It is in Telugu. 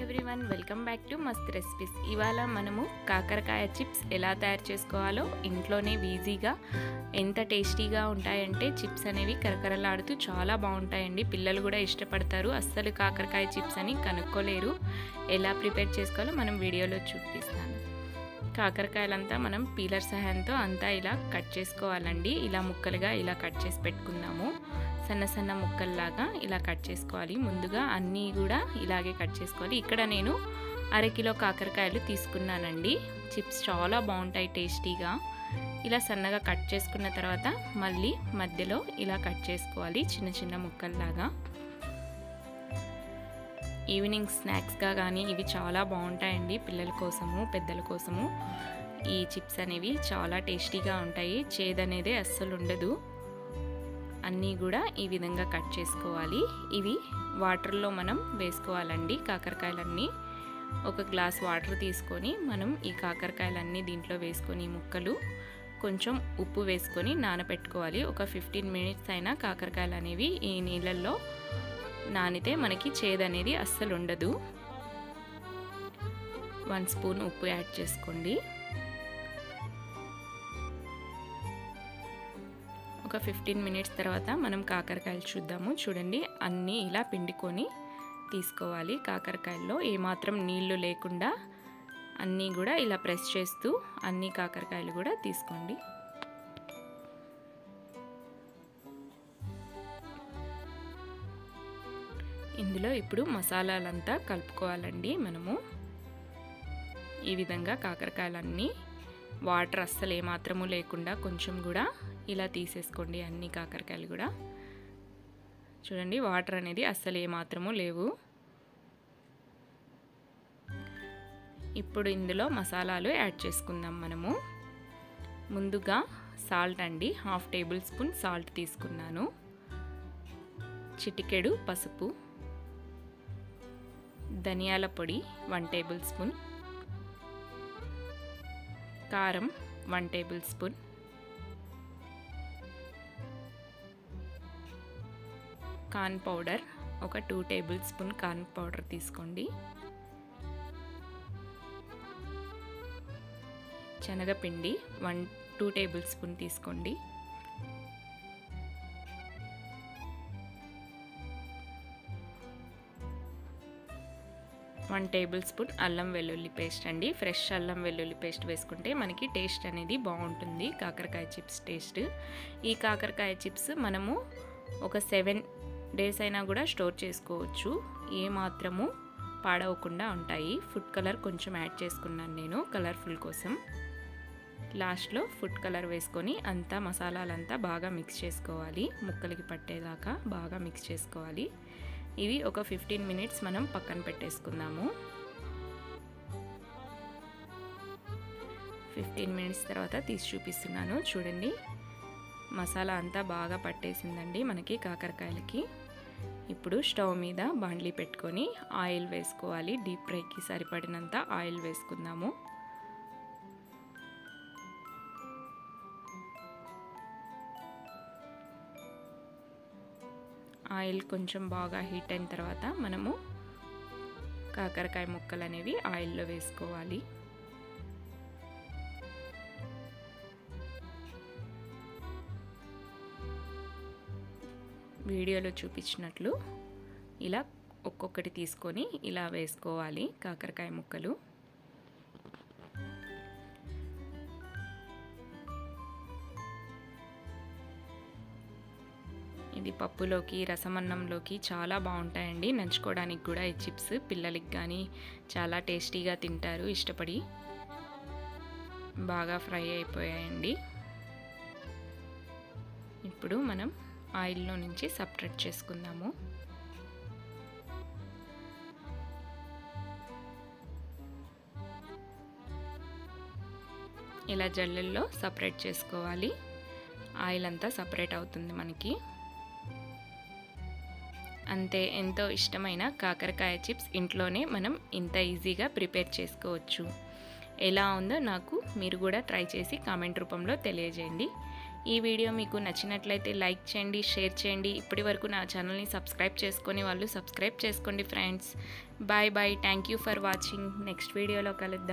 ఎవ్రీవన్, వెల్కమ్ బ్యాక్ టు మస్త్ రెసిపీస్. ఇవాళ మనము కాకరకాయ చిప్స్ ఎలా తయారు చేసుకోవాలో ఇంట్లోనే ఈజీగా ఎంత టేస్టీగా ఉంటాయంటే చిప్స్ అనేవి కరకరలాడుతూ చాలా బాగుంటాయండి. పిల్లలు కూడా ఇష్టపడతారు. అస్సలు కాకరకాయ చిప్స్ అని కనుక్కోలేరు. ఎలా ప్రిపేర్ చేసుకోవాలో మనం వీడియోలో చూపిస్తాను. కాకరకాయలంతా మనం పీలర్ సహాయంతో అంతా ఇలా కట్ చేసుకోవాలండి. ఇలా ముక్కలుగా ఇలా కట్ చేసి పెట్టుకుందాము. సన్న సన్న ముక్కల్లాగా ఇలా కట్ చేసుకోవాలి. ముందుగా అన్నీ కూడా ఇలాగే కట్ చేసుకోవాలి. ఇక్కడ నేను అరకిలో కాకరకాయలు తీసుకున్నానండి. చిప్స్ చాలా బాగుంటాయి టేస్టీగా. ఇలా సన్నగా కట్ చేసుకున్న తర్వాత మళ్ళీ మధ్యలో ఇలా కట్ చేసుకోవాలి చిన్న చిన్న ముక్కల్లాగా. ఈవినింగ్ స్నాక్స్గా కానీ ఇవి చాలా బాగుంటాయండి. పిల్లల కోసము పెద్దల కోసము ఈ చిప్స్ అనేవి చాలా టేస్టీగా ఉంటాయి. చేదనేదే అస్సలు ఉండదు. అన్నీ కూడా ఈ విధంగా కట్ చేసుకోవాలి. ఇవి వాటర్లో మనం వేసుకోవాలండి. కాకరకాయలన్నీ ఒక గ్లాస్ వాటర్ తీసుకొని మనం ఈ కాకరకాయలన్నీ దీంట్లో వేసుకొని ముక్కలు కొంచెం ఉప్పు వేసుకొని నానబెట్టుకోవాలి. ఒక 15 మినిట్స్ అయినా కాకరకాయలు అనేవి ఈ నీళ్ళల్లో నానితే మనకి చేదనేది అస్సలు ఉండదు. 1 స్పూన్ ఉప్పు యాడ్ చేసుకోండి. ఒక 15 మినిట్స్ తర్వాత మనం కాకరకాయలు చూద్దాము. చూడండి, అన్నీ ఇలా పిండుకొని తీసుకోవాలి. కాకరకాయల్లో ఏమాత్రం నీళ్లు లేకుండా అన్నీ కూడా ఇలా ప్రెస్ చేస్తూ అన్ని కాకరకాయలు కూడా తీసుకోండి. ఇందులో ఇప్పుడు మసాలాలంతా కలుపుకోవాలండి. మనము ఈ విధంగా కాకరకాయలన్నీ వాటర్ అస్సలు ఏమాత్రము లేకుండా కొంచెం కూడా ఇలా తీసేసుకోండి. అన్ని కాకరకాయలు కూడా చూడండి, వాటర్ అనేది అస్సలు ఏమాత్రము లేవు. ఇప్పుడు ఇందులో మసాలాలు యాడ్ చేసుకుందాం మనము. ముందుగా సాల్ట్ అండి, 1/2 టేబుల్ స్పూన్ సాల్ట్ తీసుకున్నాను. చిటికెడు పసుపు, ధనియాల పొడి 1 టేబుల్ స్పూన్, కారం 1 టేబుల్ స్పూన్, కార్న్ పౌడర్ ఒక 2 టేబుల్ స్పూన్ కార్న్ పౌడర్ తీసుకోండి. శనగపిండి 2 టేబుల్ స్పూన్ తీసుకోండి. వన్ టేబుల్ స్పూన్ అల్లం వెల్లుల్లి పేస్ట్ అండి. ఫ్రెష్ అల్లం వెల్లుల్లి పేస్ట్ వేసుకుంటే మనకి టేస్ట్ అనేది బాగుంటుంది, కాకరకాయ చిప్స్ టేస్ట్. ఈ కాకరకాయ చిప్స్ మనము ఒక 7 డేస్ అయినా కూడా స్టోర్ చేసుకోవచ్చు. ఏ మాత్రము పాడవకుండా ఉంటాయి. ఫుడ్ కలర్ కొంచెం యాడ్ చేసుకున్నాను నేను కలర్ఫుల్ కోసం. లాస్ట్లో ఫుడ్ కలర్ వేసుకొని అంతా మసాలాలంతా బాగా మిక్స్ చేసుకోవాలి. ముక్కలకి పట్టేదాకా బాగా మిక్స్ చేసుకోవాలి. ఇవి ఒక 15 మినిట్స్ మనం పక్కన పెట్టేసుకుందాము. 15 మినిట్స్ తర్వాత తీసి చూపిస్తున్నాను. చూడండి, మసాలా అంతా బాగా పట్టేసిందండి మనకి కాకరకాయలకి. ఇప్పుడు స్టవ్ మీద బాండ్లీ పెట్టుకొని ఆయిల్ వేసుకోవాలి. డీప్ ఫ్రైకి సరిపడినంత ఆయిల్ వేసుకుందాము. ఆయిల్ కొంచెం బాగా హీట్ అయిన తర్వాత మనము కాకరకాయ ముక్కలు అనేవి ఆయిల్లో వేసుకోవాలి. వీడియోలో చూపించినట్లు ఇలా ఒక్కొక్కటి తీసుకొని ఇలా వేసుకోవాలి కాకరకాయ ముక్కలు. ఇది పప్పులోకి రసమన్నంలోకి చాలా బాగుంటాయండి. నంచుకోవడానికి కూడా ఈ చిప్స్ పిల్లలకి కానీ చాలా టేస్టీగా తింటారు ఇష్టపడి. బాగా ఫ్రై అయిపోయాయండి. ఇప్పుడు మనం ఆయిల్లో నుంచి సపరేట్ చేసుకుందాము. ఇలా జల్లెల్లో సపరేట్ చేసుకోవాలి. ఆయిల్ అంతా సపరేట్ అవుతుంది మనకి. అంతే, ఎంతో ఇష్టమైన కాకరకాయ చిప్స్ ఇంట్లోనే మనం ఇంత ఈజీగా ప్రిపేర్ చేసుకోవచ్చు. ఎలా ఉందో నాకు మీరు కూడా ట్రై చేసి కామెంట్ రూపంలో తెలియజేయండి. ఈ వీడియో మీకు నచ్చినట్లయితే లైక్ చేయండి, షేర్ చేయండి. ఇప్పటి వరకు నా ఛానల్ని సబ్స్క్రైబ్ చేసుకొని వాళ్ళు సబ్స్క్రైబ్ చేసుకోండి friends. Bye bye. Thank you for watching. Next వీడియోలో కలుద్దాం.